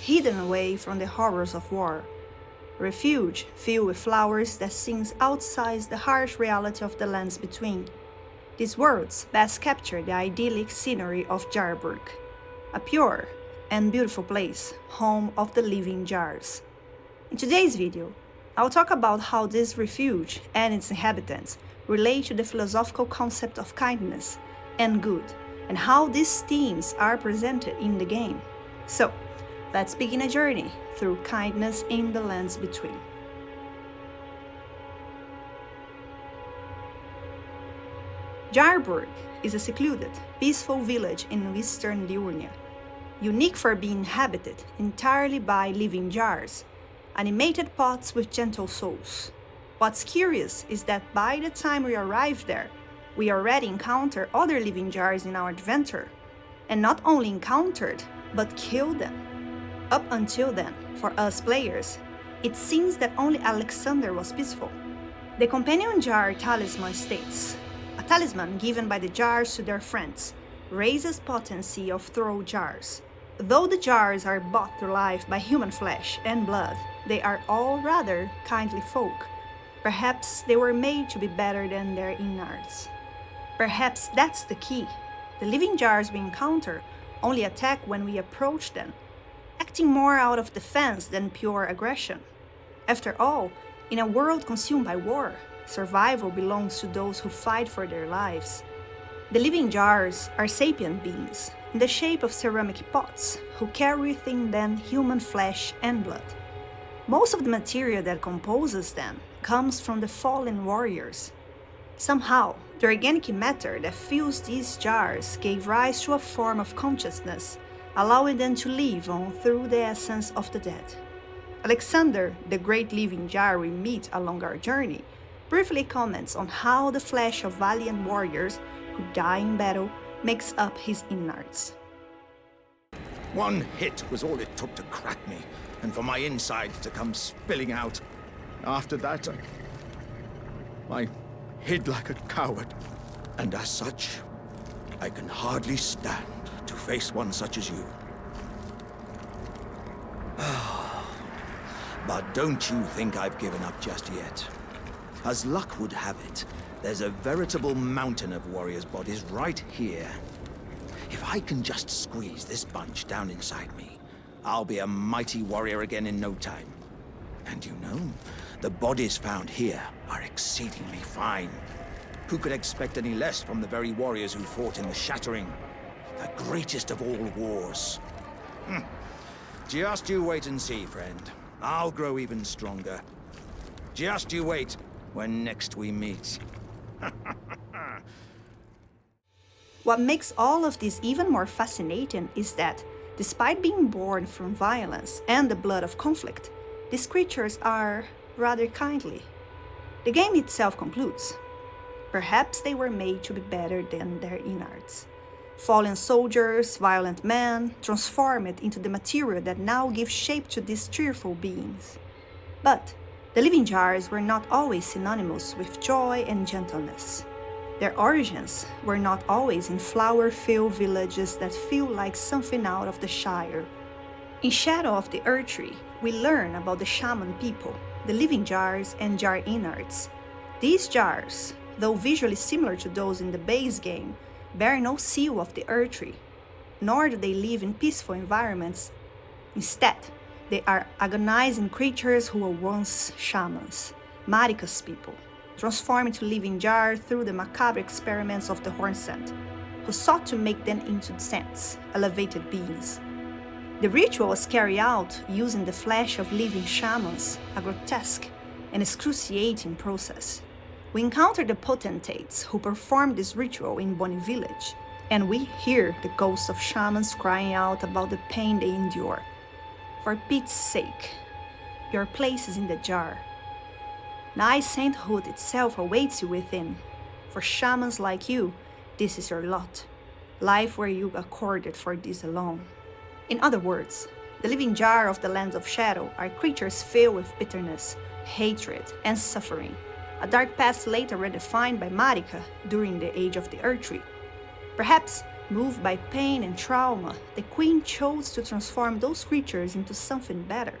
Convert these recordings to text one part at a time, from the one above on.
hidden away from the horrors of war. A refuge filled with flowers that seems outside the harsh reality of the lands between. These words best capture the idyllic scenery of Jarburg, a pure and beautiful place, home of the living jars. In today's video, I'll talk about how this refuge and its inhabitants relate to the philosophical concept of kindness and good, and how these themes are presented in the game. So, let's begin a journey through kindness in the lands between. Jarburg is a secluded, peaceful village in western Liurnia, unique for being inhabited entirely by living jars, animated pots with gentle souls. What's curious is that by the time we arrive there, we already encounter other living jars in our adventure, and not only encountered, but killed them. Up until then, for us players, it seems that only Alexander was peaceful. The companion jar talisman states, a talisman given by the jars to their friends, raises potency of throw jars. Though the jars are brought to life by human flesh and blood, they are all rather kindly folk. Perhaps they were made to be better than their innards. Perhaps that's the key. The living jars we encounter only attack when we approach them, acting more out of defense than pure aggression. After all, in a world consumed by war, survival belongs to those who fight for their lives. The living jars are sapient beings, in the shape of ceramic pots, who carry within them human flesh and blood. Most of the material that composes them comes from the fallen warriors. Somehow, the organic matter that fills these jars gave rise to a form of consciousness, allowing them to live on through the essence of the dead. Alexander, the great living jar we meet along our journey, briefly comments on how the flesh of valiant warriors who die in battle makes up his innards. One hit was all it took to crack me, and for my insides to come spilling out. After that, I hid like a coward, and as such, I can hardly stand to face one such as you. But don't you think I've given up just yet. As luck would have it, there's a veritable mountain of warriors' bodies right here. If I can just squeeze this bunch down inside me, I'll be a mighty warrior again in no time. And you know, the bodies found here are exceedingly fine. Who could expect any less from the very warriors who fought in the Shattering, the greatest of all wars? Just you wait and see, friend. I'll grow even stronger. Just you wait when next we meet. What makes all of this even more fascinating is that, despite being born from violence and the blood of conflict, these creatures are rather kindly. The game itself concludes. Perhaps they were made to be better than their innards. Fallen soldiers, violent men, transformed into the material that now gives shape to these cheerful beings. But the living jars were not always synonymous with joy and gentleness. Their origins were not always in flower-filled villages that feel like something out of the Shire. In Shadow of the Earth Tree, we learn about the shaman people, the living jars and jar innards. These jars, though visually similar to those in the base game, bear no seal of the Earth Tree, nor do they live in peaceful environments. Instead, they are agonizing creatures who were once shamans, Marika's people, transformed into living jars through the macabre experiments of the Hornsent, who sought to make them into saints, elevated beings. The ritual was carried out using the flesh of living shamans, a grotesque and excruciating process. We encounter the potentates who perform this ritual in Bonnie Village, and we hear the ghosts of shamans crying out about the pain they endure. For Pete's sake, your place is in the jar. Nice sainthood itself awaits you within. For shamans like you, this is your lot. Life where you accorded for this alone. In other words, the living jar of the lands of shadow are creatures filled with bitterness, hatred, and suffering, a dark past later redefined by Marika during the Age of the Earth Tree. Perhaps Moved by pain and trauma, the queen chose to transform those creatures into something better.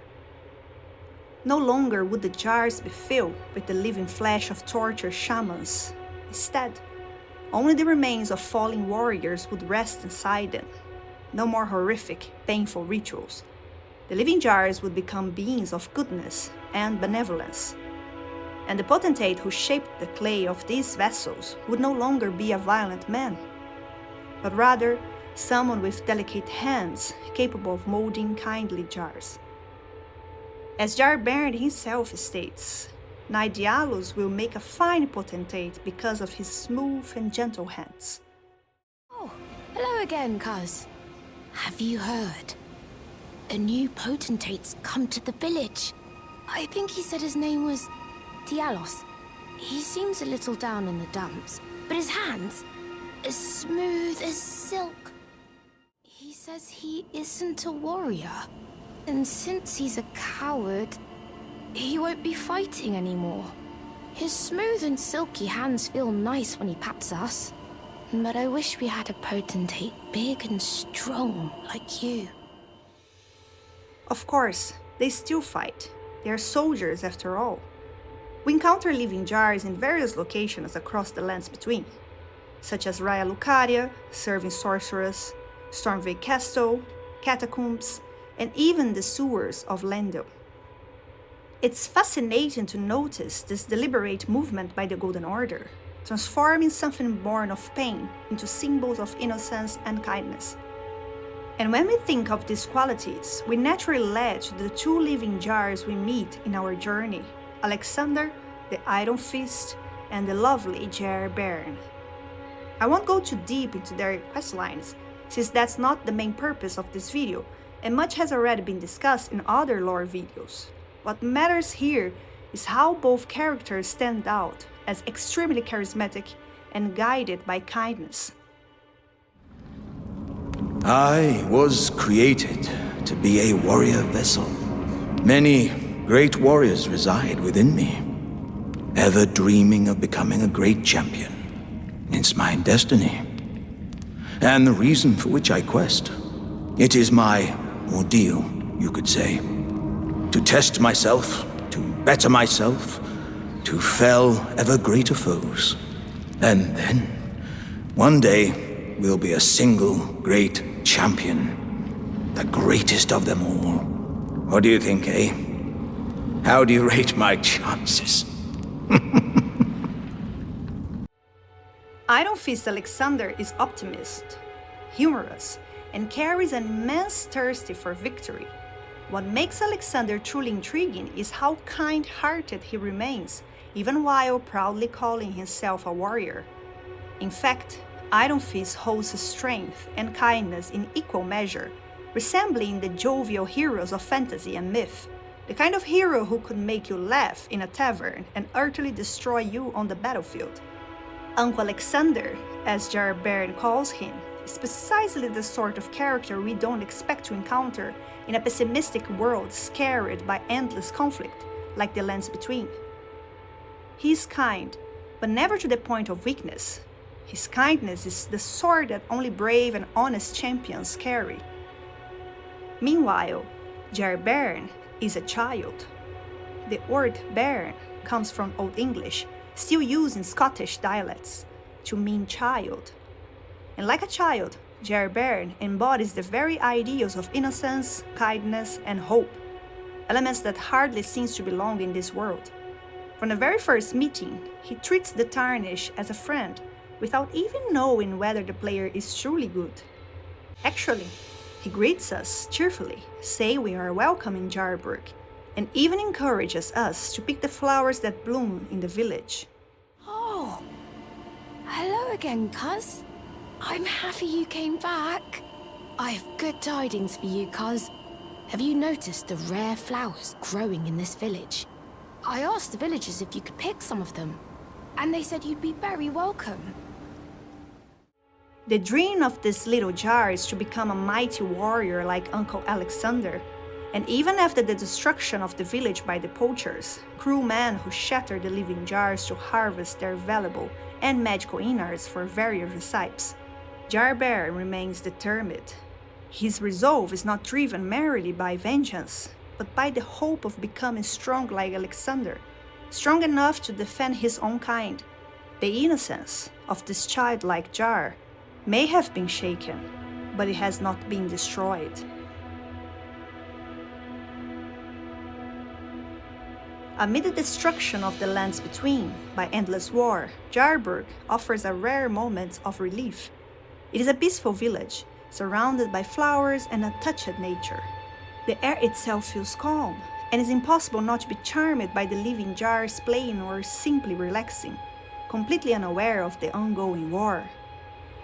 No longer would the jars be filled with the living flesh of tortured shamans. Instead, only the remains of fallen warriors would rest inside them. No more horrific, painful rituals. The living jars would become beings of goodness and benevolence. And the potentate who shaped the clay of these vessels would no longer be a violent man, but rather someone with delicate hands capable of molding kindly jars. As Jarburg himself states, Nidialos will make a fine potentate because of his smooth and gentle hands. Oh, hello again, cuz. Have you heard? A new potentate's come to the village. I think he said his name was Dialos. He seems a little down in the dumps, but his hands, as smooth as silk. He says he isn't a warrior, and since he's a coward, he won't be fighting anymore. His smooth and silky hands feel nice when he pats us, but I wish we had a potentate big and strong like you. Of course, they still fight. They are soldiers after all. We encounter living jars in various locations across the lands between, such as Raya Lucaria, Serving Sorceress, Stormveil Castle, Catacombs, and even the sewers of Lendil. It's fascinating to notice this deliberate movement by the Golden Order, transforming something born of pain into symbols of innocence and kindness. And when we think of these qualities, we naturally lead to the two living jars we meet in our journey, Alexander, the Iron Fist, and the lovely Jarburg. I won't go too deep into their questlines, since that's not the main purpose of this video, and much has already been discussed in other lore videos. What matters here is how both characters stand out as extremely charismatic and guided by kindness. I was created to be a warrior vessel. Many great warriors reside within me, ever dreaming of becoming a great champion. It's my destiny, and the reason for which I quest. It is my ordeal, you could say. To test myself, to better myself, to fell ever greater foes. And then, one day, we'll be a single great champion. The greatest of them all. What do you think, eh? How do you rate my chances? Iron Fist Alexander is optimist, humorous, and carries an immense thirst for victory. What makes Alexander truly intriguing is how kind-hearted he remains, even while proudly calling himself a warrior. In fact, Iron Fist holds strength and kindness in equal measure, resembling the jovial heroes of fantasy and myth, the kind of hero who could make you laugh in a tavern and utterly destroy you on the battlefield. Uncle Alexander, as Jarburg calls him, is precisely the sort of character we don't expect to encounter in a pessimistic world scarred by endless conflict, like the lands between. He is kind, but never to the point of weakness. His kindness is the sword that only brave and honest champions carry. Meanwhile, Jarburg is a child. The word bairn comes from Old English, still used in Scottish dialects, to mean child. And like a child, Jarburg embodies the very ideals of innocence, kindness, and hope, elements that hardly seem to belong in this world. From the very first meeting, he treats the Tarnish as a friend, without even knowing whether the player is truly good. Actually, he greets us cheerfully, saying we are welcome in Jarburg, and even encourages us to pick the flowers that bloom in the village. Oh, hello again, cuz. I'm happy you came back. I have good tidings for you, cuz. Have you noticed the rare flowers growing in this village? I asked the villagers if you could pick some of them, and they said you'd be very welcome. The dream of this little jar is to become a mighty warrior like Uncle Alexander, and even after the destruction of the village by the poachers, cruel men who shattered the living jars to harvest their valuable and magical innards for various recipes, Jarburg remains determined. His resolve is not driven merely by vengeance, but by the hope of becoming strong like Alexander, strong enough to defend his own kind. The innocence of this childlike Jar may have been shaken, but it has not been destroyed. Amid the destruction of the lands between by endless war, Jarburg offers a rare moment of relief. It is a peaceful village, surrounded by flowers and untouched nature. The air itself feels calm, and it's impossible not to be charmed by the living jars playing or simply relaxing, completely unaware of the ongoing war.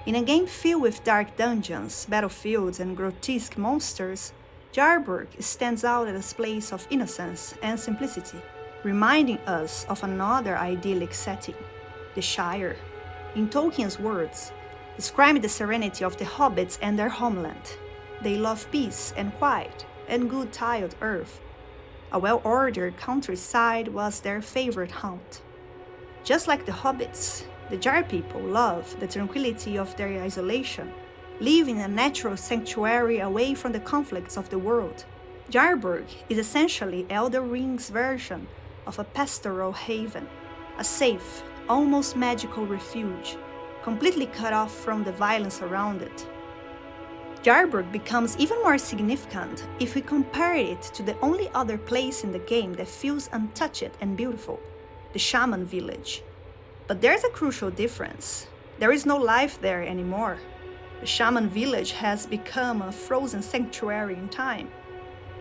In a game filled with dark dungeons, battlefields, and grotesque monsters, Jarburg stands out as a place of innocence and simplicity, reminding us of another idyllic setting, the Shire. In Tolkien's words, describing the serenity of the hobbits and their homeland. They love peace and quiet and good tiled earth. A well-ordered countryside was their favorite haunt. Just like the hobbits, the Jar people love the tranquility of their isolation, living in a natural sanctuary away from the conflicts of the world. Jarburg is essentially Elden Ring's version of a pastoral haven, a safe, almost magical refuge, completely cut off from the violence around it. Jarburg becomes even more significant if we compare it to the only other place in the game that feels untouched and beautiful, the Shaman village. But there's a crucial difference. There is no life there anymore. The Shaman village has become a frozen sanctuary in time,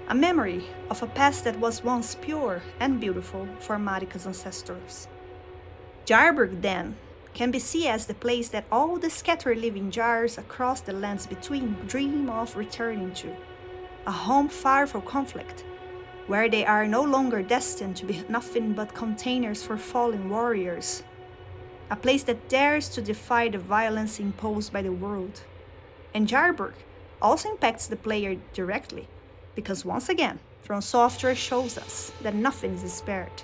a memory of a past that was once pure and beautiful for Marika's ancestors. Jarburg, then, can be seen as the place that all the scattered living jars across the lands between dream of returning to, a home far from conflict, where they are no longer destined to be nothing but containers for fallen warriors, a place that dares to defy the violence imposed by the world. And Jarburg also impacts the player directly, because once again, From Software shows us that nothing is spared,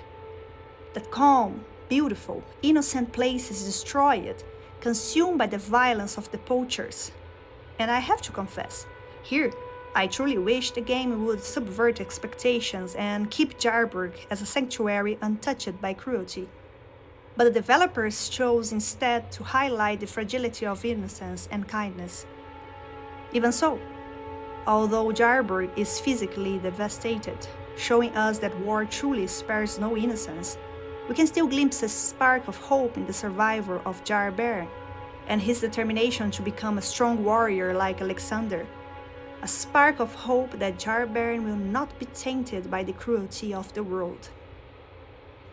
that calm, beautiful, innocent place is destroyed, consumed by the violence of the poachers. And I have to confess, here I truly wish the game would subvert expectations and keep Jarburg as a sanctuary untouched by cruelty. But the developers chose instead to highlight the fragility of innocence and kindness. Even so, although Jarburg is physically devastated, showing us that war truly spares no innocence, we can still glimpse a spark of hope in the survivor of Jarburg and his determination to become a strong warrior like Alexander. A spark of hope that Jarburg will not be tainted by the cruelty of the world.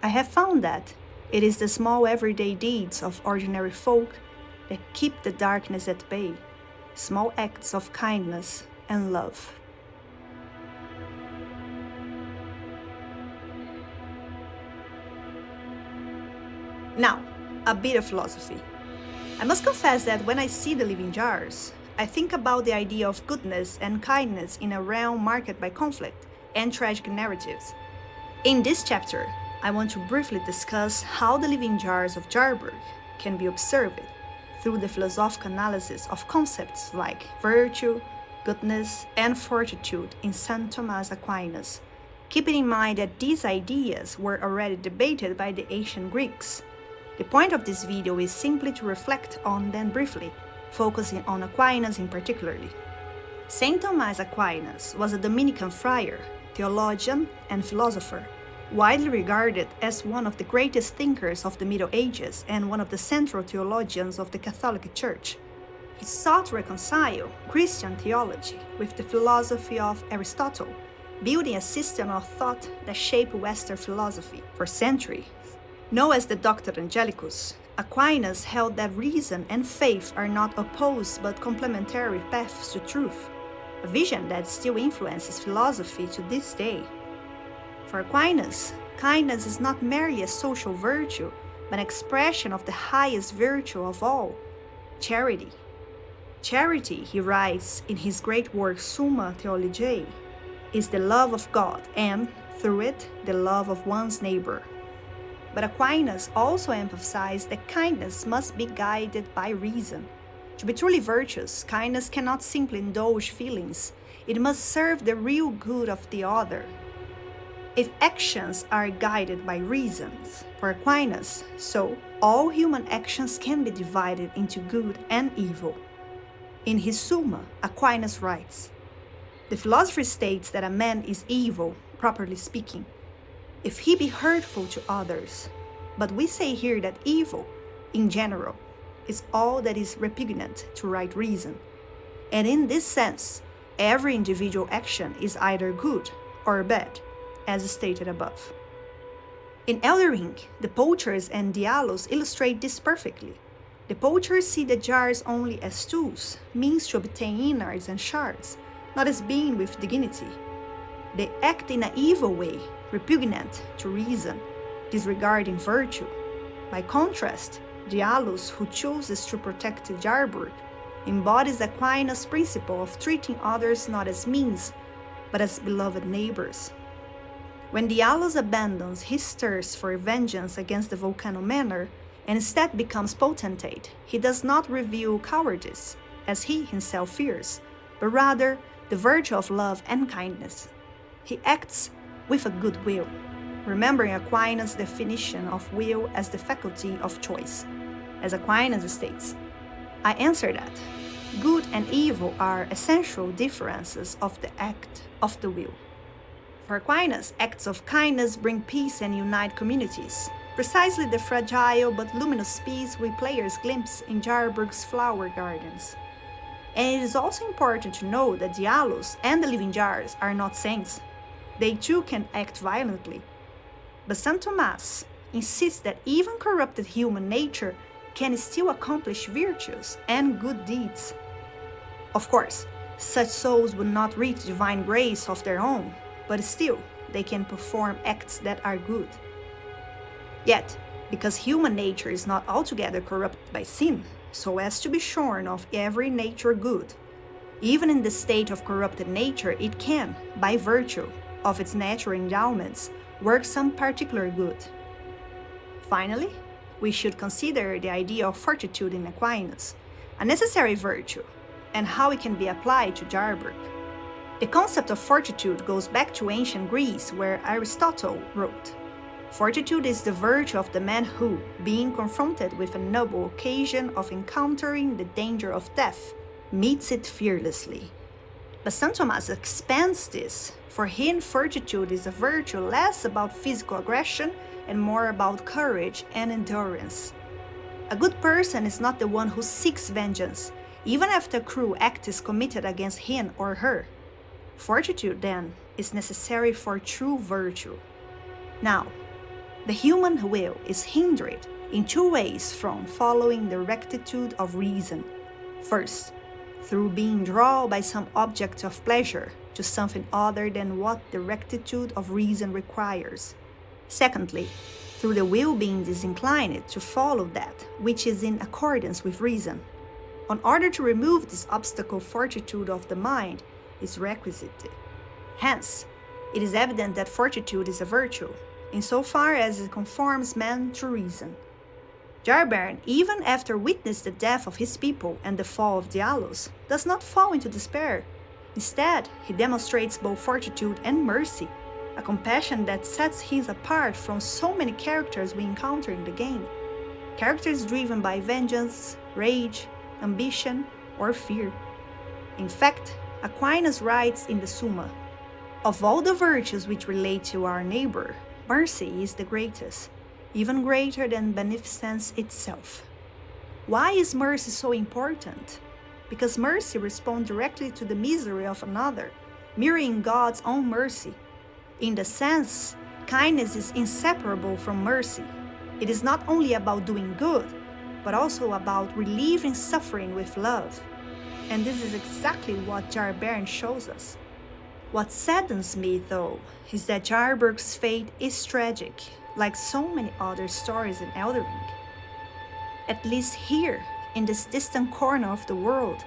I have found that it is the small everyday deeds of ordinary folk that keep the darkness at bay, small acts of kindness and love. Now, a bit of philosophy. I must confess that when I see the living jars, I think about the idea of goodness and kindness in a realm marked by conflict and tragic narratives. In this chapter, I want to briefly discuss how the living jars of Jarburg can be observed through the philosophical analysis of concepts like virtue, goodness, and fortitude in Saint Thomas Aquinas, keeping in mind that these ideas were already debated by the ancient Greeks. The point of this video is simply to reflect on them briefly, focusing on Aquinas in particular. Saint Thomas Aquinas was a Dominican friar, theologian, and philosopher, widely regarded as one of the greatest thinkers of the Middle Ages and one of the central theologians of the Catholic Church. He sought to reconcile Christian theology with the philosophy of Aristotle, building a system of thought that shaped Western philosophy for centuries. Known as the Doctor Angelicus, Aquinas held that reason and faith are not opposed but complementary paths to truth, a vision that still influences philosophy to this day. For Aquinas, kindness is not merely a social virtue, but an expression of the highest virtue of all, charity. Charity, he writes in his great work Summa Theologiae, is the love of God and, through it, the love of one's neighbor. But Aquinas also emphasized that kindness must be guided by reason. To be truly virtuous, kindness cannot simply indulge feelings, it must serve the real good of the other. If actions are guided by reasons, for Aquinas, so all human actions can be divided into good and evil. In his Summa, Aquinas writes, "The philosopher states that a man is evil, properly speaking, if he be hurtful to others. But we say here that evil, in general, is all that is repugnant to right reason. And in this sense, every individual action is either good or bad, as stated above." In Elden Ring, the poachers and Diallos illustrate this perfectly. The poachers see the jars only as tools, means to obtain innards and shards, not as being with dignity. They act in an evil way, repugnant to reason, disregarding virtue. By contrast, Diallos, who chooses to protect Jarburg, embodies Aquinas' principle of treating others not as means, but as beloved neighbors. When Diallos abandons his thirst for vengeance against the Volcano Manor and instead becomes potentate, he does not reveal cowardice, as he himself fears, but rather the virtue of love and kindness. He acts with a good will, remembering Aquinas' definition of will as the faculty of choice. As Aquinas states, "I answer that good and evil are essential differences of the act of the will." For Aquinas, acts of kindness bring peace and unite communities, precisely the fragile but luminous peace we players glimpse in Jarburg's flower gardens. And it is also important to know that Diallos and the living jars are not saints. They too can act violently. But Saint Thomas insists that even corrupted human nature can still accomplish virtues and good deeds. Of course, such souls would not reach divine grace of their own, but still they can perform acts that are good. Yet, because human nature is not altogether corrupted by sin, so as to be shorn of every nature good, even in the state of corrupted nature it can, by virtue of its natural endowments, work some particular good. Finally, we should consider the idea of fortitude in Aquinas, a necessary virtue, and how it can be applied to Jarburg. The concept of fortitude goes back to ancient Greece, where Aristotle wrote, "Fortitude is the virtue of the man who, being confronted with a noble occasion of encountering the danger of death, meets it fearlessly." But Saint Thomas expands this. For him, fortitude is a virtue less about physical aggression and more about courage and endurance. A good person is not the one who seeks vengeance, even after a cruel act is committed against him or her. Fortitude, then, is necessary for true virtue. Now, the human will is hindered in two ways from following the rectitude of reason. First, through being drawn by some object of pleasure to something other than what the rectitude of reason requires. Secondly, through the will being disinclined to follow that which is in accordance with reason. In order to remove this obstacle, fortitude of the mind is requisite. Hence, it is evident that fortitude is a virtue, insofar as it conforms man to reason. Jarburg, even after witnessing the death of his people and the fall of Diallos, does not fall into despair. Instead, he demonstrates both fortitude and mercy, a compassion that sets him apart from so many characters we encounter in the game. Characters driven by vengeance, rage, ambition, or fear. In fact, Aquinas writes in the Summa, "Of all the virtues which relate to our neighbor, mercy is the greatest, even greater than beneficence itself." Why is mercy so important? Because mercy responds directly to the misery of another, mirroring God's own mercy. In the sense, kindness is inseparable from mercy. It is not only about doing good, but also about relieving suffering with love. And this is exactly what Jarburg shows us. What saddens me, though, is that Jarburg's fate is tragic, like so many other stories in Elden Ring. At least here, in this distant corner of the world,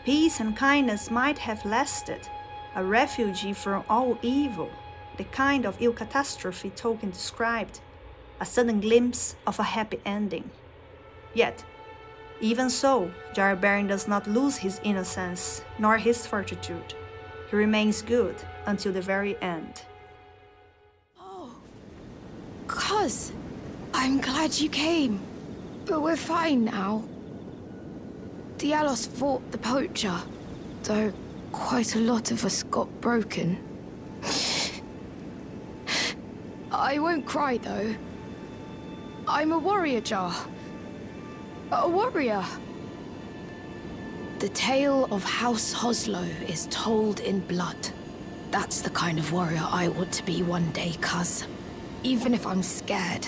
peace and kindness might have lasted, a refuge from all evil, the kind of ill catastrophe Tolkien described, a sudden glimpse of a happy ending. Yet, Even so, Jarburg does not lose his innocence, nor his fortitude. He remains good until the very end. Oh, Cuz, I'm glad you came. But we're fine now. Dialos fought the poacher, though quite a lot of us got broken. I won't cry, though. I'm a warrior, Jar. A warrior. The tale of House Hoslow is told in blood. That's the kind of warrior I want to be one day, cuz. Even if I'm scared,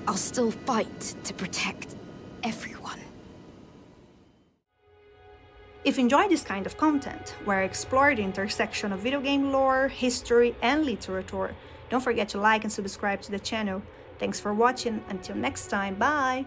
I'll still fight to protect everyone. If you enjoy this kind of content, where I explore the intersection of video game lore, history, and literature, don't forget to like and subscribe to the channel. Thanks for watching. Until next time, bye!